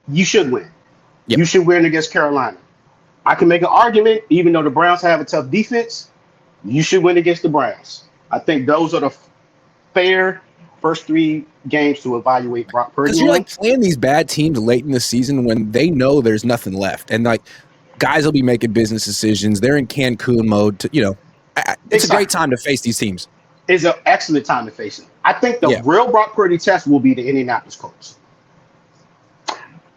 you should win. Yep. You should win against Carolina. I can make an argument, even though the Browns have a tough defense, you should win against the Browns. I think those are the fair first three games to evaluate Brock Purdy. Because you're like playing these bad teams late in the season when they know there's nothing left, and like guys will be making business decisions. They're in Cancun mode. It's a great time to face these teams. It's an excellent time to face them. I think the real Brock Purdy test will be the Indianapolis Colts.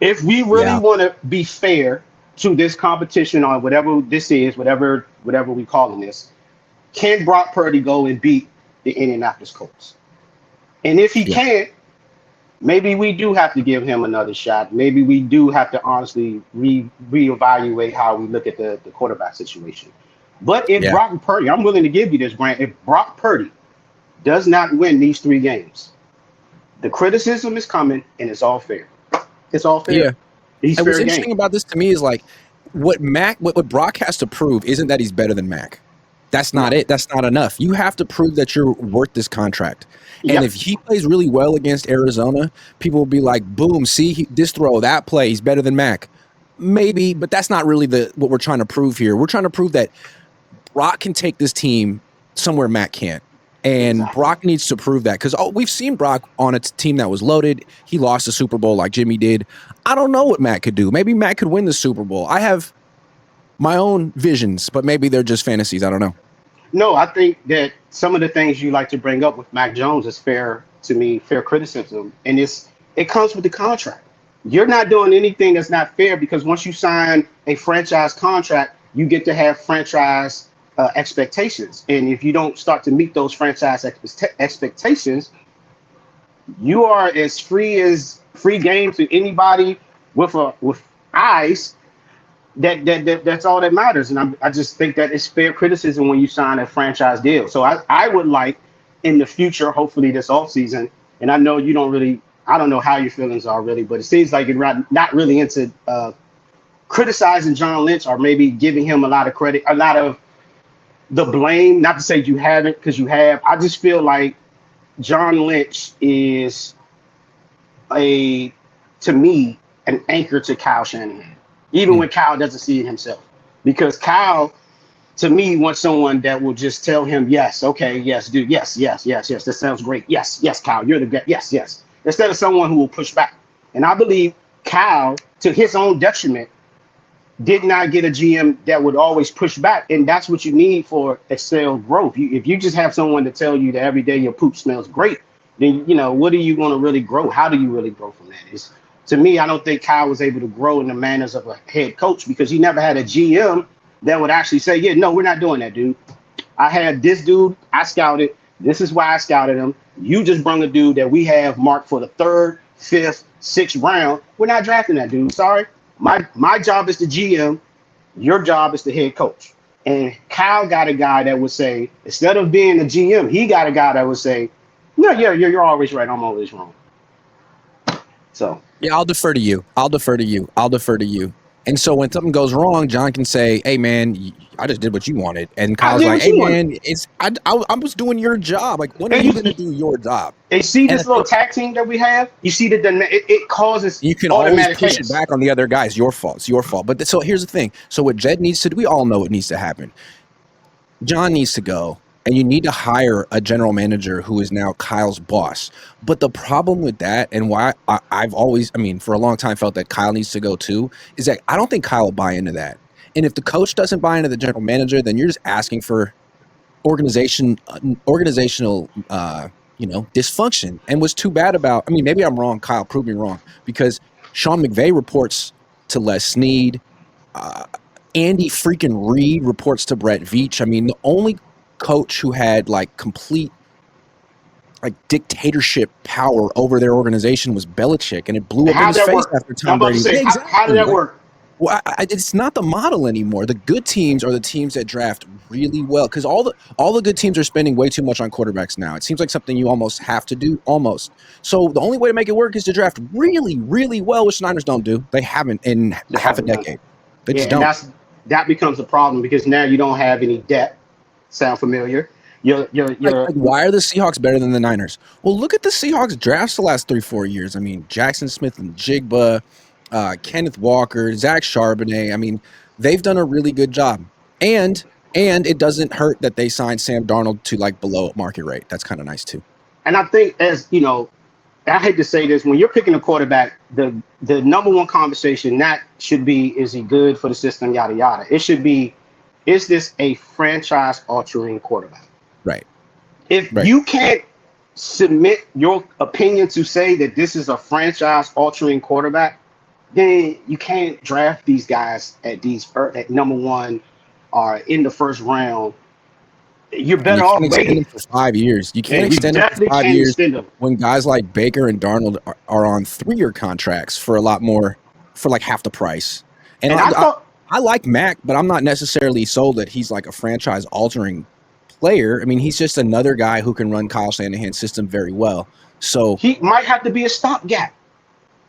If we really want to be fair to this competition on whatever this is, whatever we calling this, can Brock Purdy go and beat the Indianapolis Colts? And if he can't, maybe we do have to give him another shot. Maybe we do have to honestly reevaluate how we look at the quarterback situation. But if Brock Purdy, I'm willing to give you this, Grant, if Brock Purdy does not win these 3 games, the criticism is coming, and it's all fair. It's all fair. Yeah. He's and fair what's interesting game. about this to me is like what Brock has to prove isn't that he's better than Mac. That's not it. That's not enough. You have to prove that you're worth this contract. And if he plays really well against Arizona, people will be like, boom, see this throw, that play, he's better than Mac. Maybe, but that's not really what we're trying to prove here. We're trying to prove that Brock can take this team somewhere Mac can't. And Brock needs to prove that because we've seen Brock on a team that was loaded. He lost the Super Bowl like Jimmy did. I don't know what Mac could do. Maybe Mac could win the Super Bowl. I have my own visions, but maybe they're just fantasies. I don't know. No, I think that some of the things you like to bring up with Mac Jones is fair criticism. And it comes with the contract. You're not doing anything that's not fair because once you sign a franchise contract, you get to have franchise expectations. And if you don't start to meet those franchise expectations, you are as free game to anybody with eyes. That's all that matters. And I just think that it's fair criticism when you sign a franchise deal. So I would like in the future, hopefully this offseason, and I know you don't really, I don't know how your feelings are really, but it seems like you're not really into criticizing John Lynch or maybe giving him a lot of credit, a lot of the blame. Not to say you haven't, because you have. I just feel like John Lynch is to me, an anchor to Kyle Shanahan, even when Kyle doesn't see it himself. Because Kyle, to me, wants someone that will just tell him, yes, okay, yes, dude, yes, that sounds great. Yes, Kyle, you're the guy. Yes. Instead of someone who will push back. And I believe Kyle, to his own detriment, did not get a GM that would always push back. And that's what you need for excel growth. If you just have someone to tell you that every day your poop smells great, then, what are you going to really grow? How do you really grow from that? To me, I don't think Kyle was able to grow in the manners of a head coach because he never had a GM that would actually say, yeah, no, we're not doing that, dude. I had this dude I scouted. This is why I scouted him. You just brought a dude that we have marked for the 3rd, 5th, 6th round. We're not drafting that dude. Sorry. My job is the GM. Your job is the head coach. And Kyle got a guy that would say, instead of being the GM, he got a guy that would say, no, yeah, you're always right. I'm always wrong. So. Yeah, I'll defer to you. And so when something goes wrong, John can say, hey, man, I just did what you wanted. And Kyle's like, hey, man, I was doing your job. Like, when are you going to do your job? And see this little tag team that we have? You see that it causes you can always push it back on the other guys. Your fault. It's your fault. But so here's the thing. So what Jed needs to do, we all know what needs to happen. John needs to go. And you need to hire a general manager who is now Kyle's boss. But the problem with that, and why I've always, for a long time felt that Kyle needs to go too, is that I don't think Kyle will buy into that. And if the coach doesn't buy into the general manager, then you're just asking for organizational, dysfunction. And what's too bad about, maybe I'm wrong, Kyle, prove me wrong, because Sean McVay reports to Les Snead. Andy freaking Reid reports to Brett Veach. The only coach who had complete dictatorship power over their organization was Belichick, and it blew up in his face after Tom Brady. How did that work? Well, it's not the model anymore. The good teams are the teams that draft really well because all the good teams are spending way too much on quarterbacks now. It seems like something you almost have to do, almost. So the only way to make it work is to draft really, really well, which Niners don't do. They haven't in half a decade. They just don't. And that becomes a problem because now you don't have any depth. Sound familiar? You're why are the Seahawks better than the Niners? Well, look at the Seahawks drafts the last 3-4 years. Jackson Smith and Jigba, Kenneth Walker, Zach Charbonnet. I mean, they've done a really good job. And it doesn't hurt that they signed Sam Darnold to like below market rate. That's kind of nice too. And I think, as you know, I hate to say this, when you're picking a quarterback, the number one conversation that should be, is he good for the system, yada yada. It should be, is this a franchise altering quarterback? Right. If you can't submit your opinion to say that this is a franchise altering quarterback, then you can't draft these guys at number one or in the first round. You're And better you can't off extend waiting. them for 5 years. You can't And you extend them for definitely 5 can't years extend them. when guys like Baker and Darnold are on 3-year contracts for a lot more, for like half the price. And I like Mac, but I'm not necessarily sold that he's like a franchise altering player. I mean, he's just another guy who can run Kyle Shanahan's system very well. So he might have to be a stopgap.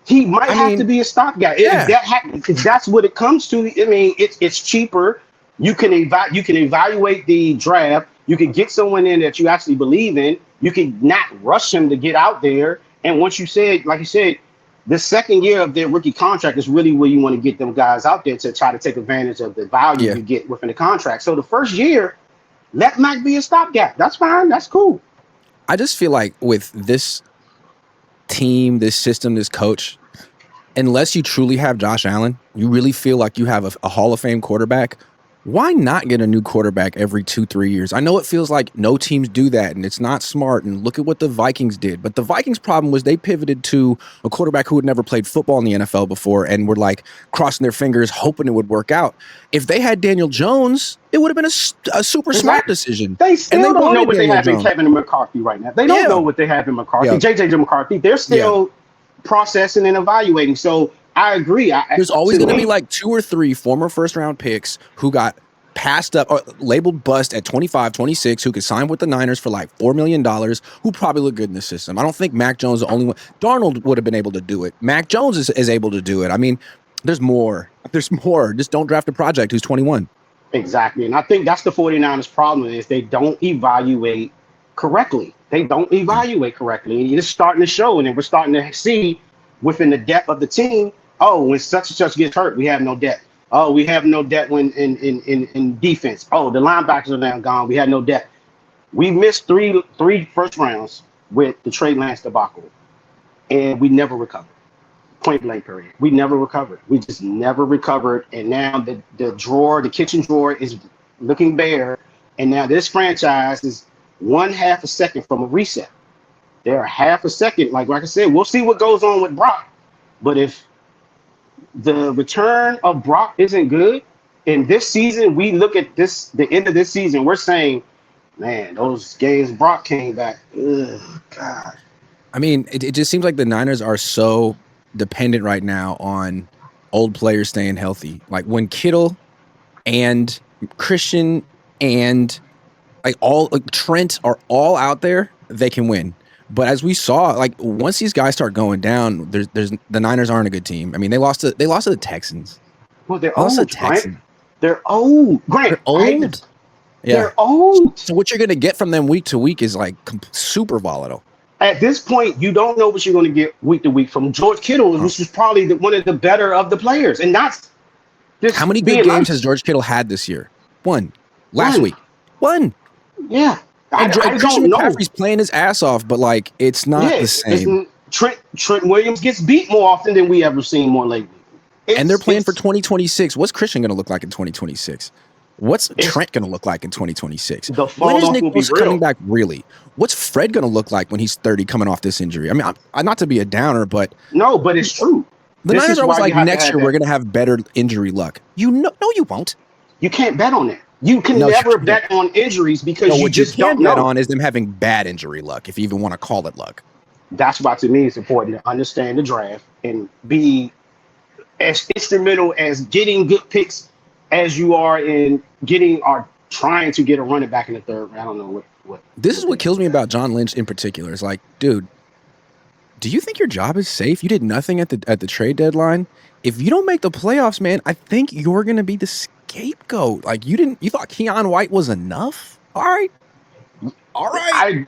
He might have to be a stopgap. Yeah. If that's what it comes to. I mean, it's cheaper. You can evaluate the draft. You can get someone in that you actually believe in. You can not rush him to get out there. And once you said, like you said, the second year of their rookie contract is really where you want to get them guys out there to try to take advantage of the value you get within the contract. So the first year, let Mac be a stopgap. That's fine. That's cool. I just feel like with this team, this system, this coach, unless you truly have Josh Allen, you really feel like you have a Hall of Fame quarterback, why not get a new quarterback every 2-3 years? I know it feels like no teams do that and it's not smart, and look at what the Vikings did. But the Vikings' problem was they pivoted to a quarterback who had never played football in the NFL before and were like crossing their fingers hoping it would work out. If they had Daniel Jones, it would have been a super smart decision. They still don't know what they have in Kevin McCarthy right now. They don't know what they have in McCarthy. JJ McCarthy, they're still processing and evaluating. So I agree. There's always going to be like 2 or 3 former first-round picks who got passed up or labeled bust at 25, 26, who could sign with the Niners for like $4 million, who probably look good in the system. I don't think Mac Jones is the only one. Darnold would have been able to do it. Mac Jones is able to do it. I mean, there's more. There's more. Just don't draft a project who's 21. Exactly. And I think that's the 49ers problem, is they don't evaluate correctly. They don't evaluate correctly. And it's starting to show, and then we're starting to see within the depth of the team, oh, when such and such gets hurt, we have no depth. Oh, we have no depth when in defense. Oh, the linebackers are now gone. We had no depth. We missed three first rounds with the Trey Lance debacle, and we never recovered. Point blank period. We never recovered. We just never recovered. And now the kitchen drawer is looking bare. And now this franchise is 1/2 a second from a reset. They're 1/2 a second. Like I said, we'll see what goes on with Brock. But if the return of Brock isn't good, in this season, we look at the end of this season, we're saying, man, those games Brock came back. Ugh, God. I mean, it just seems like the Niners are so dependent right now on old players staying healthy. Like when Kittle and Christian and Trent are all out there, they can win. But as we saw, like once these guys start going down, there's the Niners aren't a good team. I mean, they lost to the Texans. Well, they're old. They're old. Grant, they're old. They're old. So what you're gonna get from them week to week is like super volatile. At this point, you don't know what you're going to get week to week from George Kittle, which is probably one of the better of the players. And that's just how many good games has George Kittle had this year? One. Last week. One. Yeah. And Christian McCaffrey's playing his ass off, but like it's not the same. Trent Williams gets beat more often than we ever seen more lately. And they're playing for 2026. What's Christian going to look like in 2026? What's Trent going to look like in 2026? When is Nick Bosa coming back really? What's Fred going to look like when he's 30 coming off this injury? I mean, I'm not to be a downer, but... No, but it's true. The Niners are always like, next year we're going to have better injury luck. No, you won't. You can't bet on that. You can never bet on injuries because you just don't know. What you can bet on is them having bad injury luck, if you even want to call it luck. That's why, to me, it's important to understand the draft and be as instrumental as getting good picks as you are in getting or trying to get a running back in the third round. I don't know what. This is what kills me about John Lynch in particular. It's like, dude, do you think your job is safe? You did nothing at the trade deadline. If you don't make the playoffs, man, I think you're going to be the scapegoat. Like you thought Keon White was enough? All right. I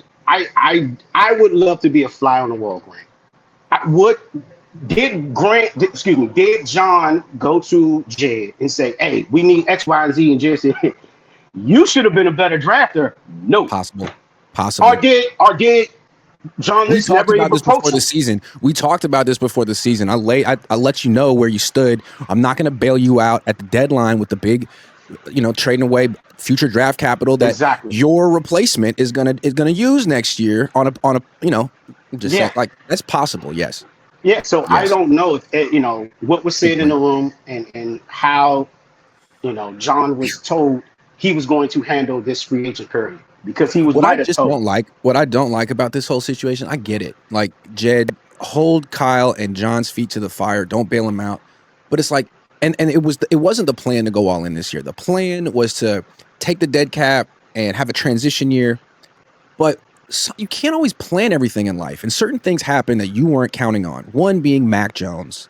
would love to be a fly on the wall, Grant. did John go to Jed and say, hey, we need X, Y, and Z? And Jed said, you should have been a better drafter. No. Possible. Or did John We Lynch talked never about even this before approach the him? season. We talked about this before the season. I let you know where you stood. I'm not going to bail you out at the deadline with the big, trading away future draft capital that Exactly. your replacement is gonna use next year on a just saying, Yeah. like, that's possible. Yes. Yeah. So I Yes. don't know if, what was Good said in the point. room and how, John was told he was going to handle this free agent period because he was What I might have just told. don't like, what I don't like about this whole situation, I get it. Like, Jed, hold Kyle and John's feet to the fire. Don't bail him out. But it's like, and it wasn't the plan to go all in this year. The plan was to take the dead cap and have a transition year. But you can't always plan everything in life, and certain things happen that you weren't counting on. One being Mac Jones.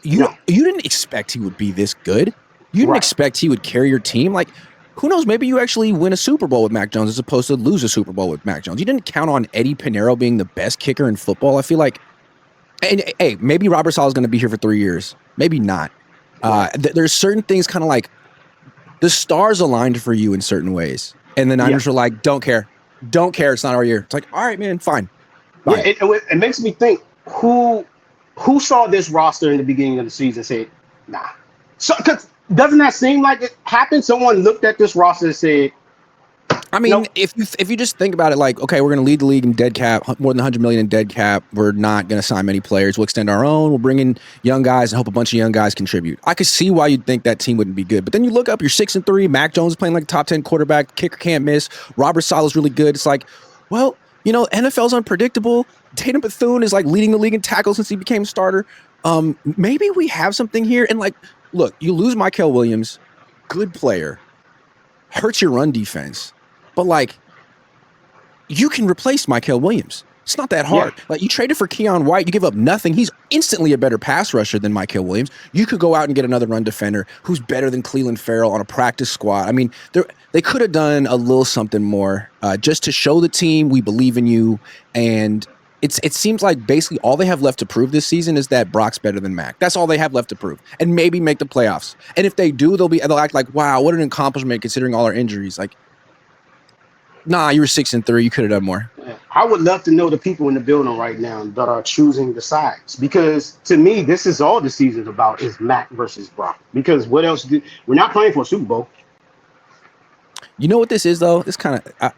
You No. didn't expect he would be this good. You didn't Right. expect he would carry your team. Like, who knows? Maybe you actually win a Super Bowl with Mac Jones as opposed to lose a Super Bowl with Mac Jones. You didn't count on Eddie Pinheiro being the best kicker in football. I feel like, and hey, maybe Robert Saleh is going to be here for 3 years. Maybe not. Right. There's certain things kind of like the stars aligned for you in certain ways, and the Yeah. Niners were like, "Don't care, don't care. It's not our year." It's like, all right, man, fine, Yeah. fine. It makes me think who saw this roster in the beginning of the season and said, nah. So, because doesn't that seem like it happened? Someone looked at this roster and said, I mean, nope. if you just think about it, like, okay, we're going to lead the league in dead cap, more than 100 million in dead cap. We're not going to sign many players. We'll extend our own. We'll bring in young guys and hope a bunch of young guys contribute. I could see why you'd think that team wouldn't be good. But then you look up, you're 6-3. Mac Jones is playing like a top 10 quarterback. Kicker can't miss. Robert Saleh's really good. It's like, well, NFL's unpredictable. Tatum Bethune is like leading the league in tackles since he became starter. Maybe we have something here. And like, look, you lose Mykel Williams, good player, hurts your run defense, but like, you can replace Mykel Williams. It's not that hard. Yeah. Like, you traded for Keon White, you give up nothing. He's instantly a better pass rusher than Mykel Williams. You could go out and get another run defender who's better than Cleveland Farrell on a practice squad. I mean, they could have done a little something more just to show the team we believe in you. And it seems like basically all they have left to prove this season is that Brock's better than Mac. That's all they have left to prove, and maybe make the playoffs. And if they do, they'll act like, wow, what an accomplishment considering all our injuries. Like, nah, you were 6-3. You could have done more. I would love to know the people in the building right now that are choosing the sides, because to me, this is all the season's about is Mac versus Brock. Because what else? We're not playing for a Super Bowl. You know what this is, though? It's kind of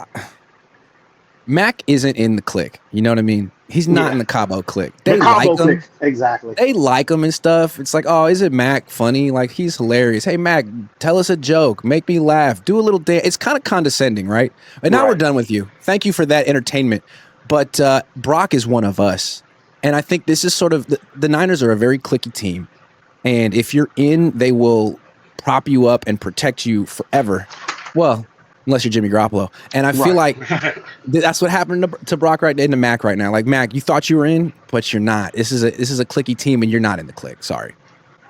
Mac isn't in the clique. You know what I mean? He's not in the Cabo clique. They like him. Exactly. They like him and stuff. It's like, oh, is it Mac funny? Like, he's hilarious. Hey, Mac, tell us a joke. Make me laugh. Do a little dance. It's kind of condescending, right? And now we're done with you. Thank you for that entertainment. But Brock is one of us. And I think this is sort of the Niners are a very cliquey team. And if you're in, they will prop you up and protect you forever. Well, unless you're Jimmy Garoppolo. And I feel like that's what happened to Brock right into Mac right now. Like, Mac, you thought you were in, but you're not. This is a cliquey team, and you're not in the clique. Sorry.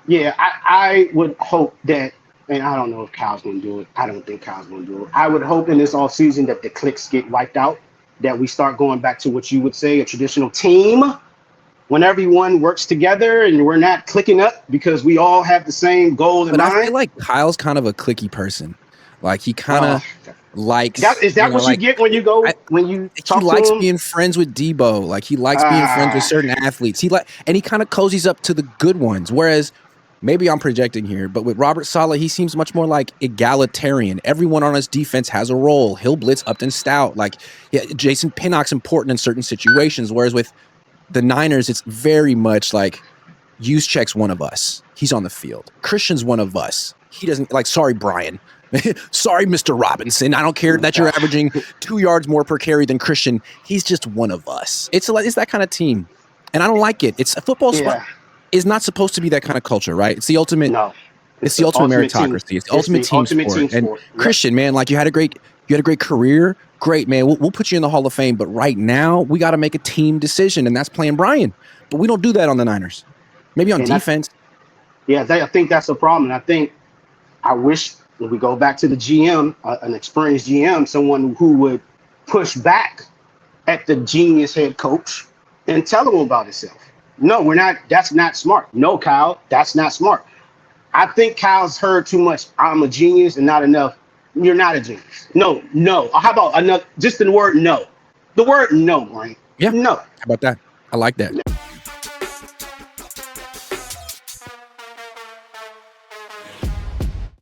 Yeah, I would hope that, and I don't know if Kyle's going to do it. I don't think Kyle's going to do it. I would hope in this offseason that the cliques get wiped out, that we start going back to what you would say, a traditional team, when everyone works together and we're not clicking up because we all have the same goal in mind. I feel like Kyle's kind of a cliquey person. Like, he kind of likes. Is that what you get when you go when you talk he likes to him? being friends with Debo. Like, he likes being friends with certain athletes. And he kind of cozies up to the good ones. Whereas, maybe I'm projecting here, but with Robert Saleh, he seems much more like egalitarian. Everyone on his defense has a role. He'll blitz Upton Stout. Like, yeah, Jason Pinnock's important in certain situations. Whereas with the Niners, it's very much like, Juszczyk's one of us. He's on the field. Christian's one of us. He doesn't, like, sorry, Brian. Sorry, Mr. Robinson. I don't care that you're averaging 2 yards more per carry than Christian. He's just one of us. It's that kind of team. And I don't like it. It's football is not supposed to be that kind of culture, right? It's the ultimate. No. It's the ultimate meritocracy. It's the ultimate team sport. And Christian, man, like, you had a great career. Great, man. We'll put you in the Hall of Fame. But right now, we got to make a team decision, and that's playing Brian. But we don't do that on the Niners. Maybe on defense. I think that's a problem. And I wish when we go back to the GM, an experienced GM, someone who would push back at the genius head coach and tell him about himself. No, we're not. That's not smart. No, Kyle, that's not smart. I think Kyle's heard too much. I'm a genius and not enough. You're not a genius. No, no. How about another? Just the word no. The word no, right? Yeah. No. How about that? I like that.